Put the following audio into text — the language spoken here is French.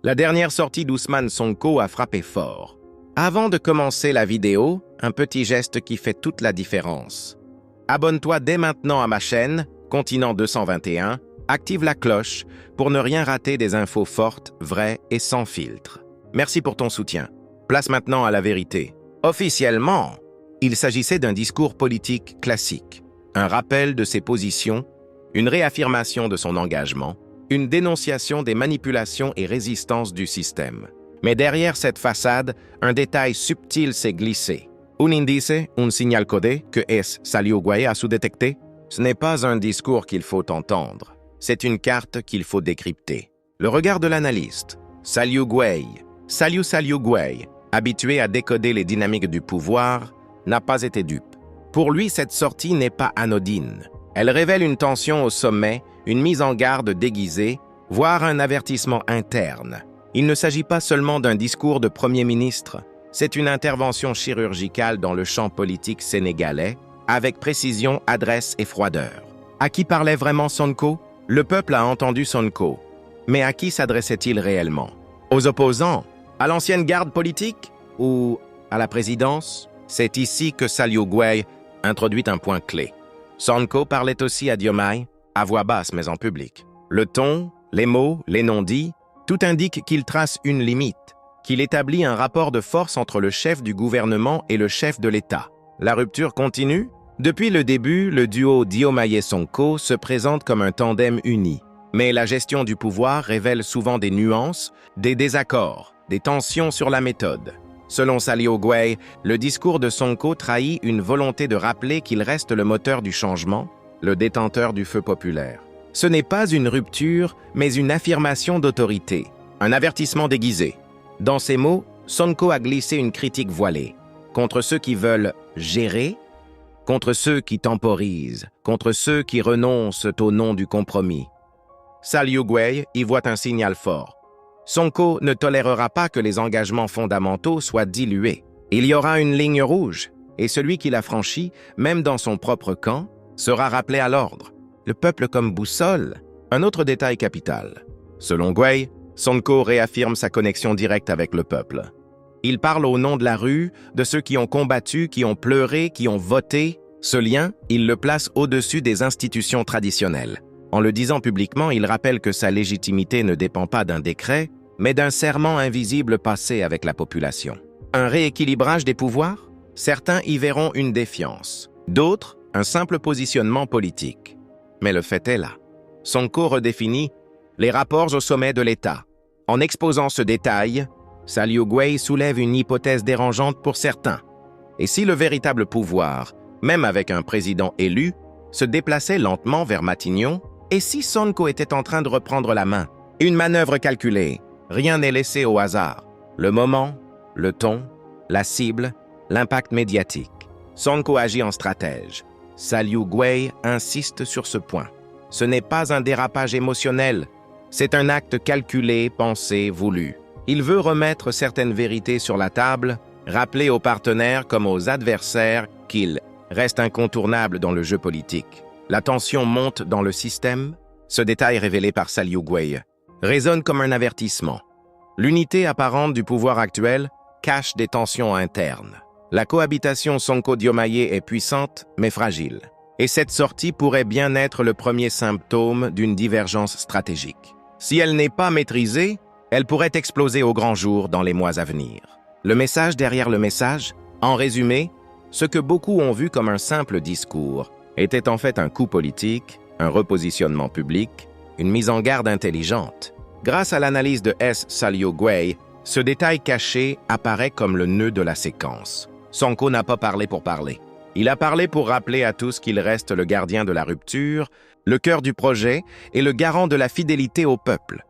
La dernière sortie d'Ousmane Sonko a frappé fort. Avant de commencer la vidéo, un petit geste qui fait toute la différence. Abonne-toi dès maintenant à ma chaîne, Continent 221, active la cloche pour ne rien rater des infos fortes, vraies et sans filtre. Merci pour ton soutien. Place maintenant à la vérité. Officiellement, il s'agissait d'un discours politique classique, un rappel de ses positions, une réaffirmation de son engagement, une dénonciation des manipulations et résistances du système. Mais derrière cette façade, un détail subtil s'est glissé. Un indice, un signal codé que S. Saliou Gueye a sous-détecté? Ce n'est pas un discours qu'il faut entendre. C'est une carte qu'il faut décrypter. Le regard de l'analyste. Saliou Gueye, habitué à décoder les dynamiques du pouvoir, n'a pas été dupe. Pour lui, cette sortie n'est pas anodine. Elle révèle une tension au sommet, une mise en garde déguisée, voire un avertissement interne. Il ne s'agit pas seulement d'un discours de Premier ministre, c'est une intervention chirurgicale dans le champ politique sénégalais, avec précision, adresse et froideur. À qui parlait vraiment Sonko? Le peuple a entendu Sonko. Mais à qui s'adressait-il réellement? Aux opposants? À l'ancienne garde politique? Ou à la présidence? C'est ici que Saliou Gueye introduit un point clé. Sonko parlait aussi à Diomaye, à voix basse mais en public. Le ton, les mots, les non-dits, tout indique qu'il trace une limite, qu'il établit un rapport de force entre le chef du gouvernement et le chef de l'État. La rupture continue? Depuis le début, le duo Diomaye-Sonko se présente comme un tandem uni. Mais la gestion du pouvoir révèle souvent des nuances, des désaccords, des tensions sur la méthode. Selon Saliou Gueye, le discours de Sonko trahit une volonté de rappeler qu'il reste le moteur du changement, le détenteur du feu populaire. Ce n'est pas une rupture, mais une affirmation d'autorité, un avertissement déguisé. Dans ces mots, Sonko a glissé une critique voilée, contre ceux qui veulent gérer, contre ceux qui temporisent, contre ceux qui renoncent au nom du compromis. Saliou Gueye y voit un signal fort. Sonko ne tolérera pas que les engagements fondamentaux soient dilués. Il y aura une ligne rouge, et celui qui la franchit, même dans son propre camp, sera rappelé à l'ordre. Le peuple comme boussole, un autre détail capital. Selon Gueye, Sonko réaffirme sa connexion directe avec le peuple. Il parle au nom de la rue, de ceux qui ont combattu, qui ont pleuré, qui ont voté. Ce lien, il le place au-dessus des institutions traditionnelles. En le disant publiquement, il rappelle que sa légitimité ne dépend pas d'un décret, mais d'un serment invisible passé avec la population. Un rééquilibrage des pouvoirs? Certains y verront une défiance. D'autres, un simple positionnement politique. Mais le fait est là. Sonko redéfinit les rapports au sommet de l'État. En exposant ce détail, Saliou Gueye soulève une hypothèse dérangeante pour certains. Et si le véritable pouvoir, même avec un président élu, se déplaçait lentement vers Matignon, et si Sonko était en train de reprendre la main? Une manœuvre calculée, rien n'est laissé au hasard. Le moment, le ton, la cible, l'impact médiatique. Sonko agit en stratège. Saliou Gueye insiste sur ce point. Ce n'est pas un dérapage émotionnel, c'est un acte calculé, pensé, voulu. Il veut remettre certaines vérités sur la table, rappeler aux partenaires comme aux adversaires qu'ils restent incontournables dans le jeu politique. La tension monte dans le système. Ce détail révélé par Saliou Gueye résonne comme un avertissement. L'unité apparente du pouvoir actuel cache des tensions internes. La cohabitation Sonko-Diomaye est puissante, mais fragile. Et cette sortie pourrait bien être le premier symptôme d'une divergence stratégique. Si elle n'est pas maîtrisée, elle pourrait exploser au grand jour dans les mois à venir. Le message derrière le message, en résumé, ce que beaucoup ont vu comme un simple discours, était en fait un coup politique, un repositionnement public, une mise en garde intelligente. Grâce à l'analyse de S. Saliou Gueye, ce détail caché apparaît comme le nœud de la séquence. Sonko n'a pas parlé pour parler. Il a parlé pour rappeler à tous qu'il reste le gardien de la rupture, le cœur du projet et le garant de la fidélité au peuple.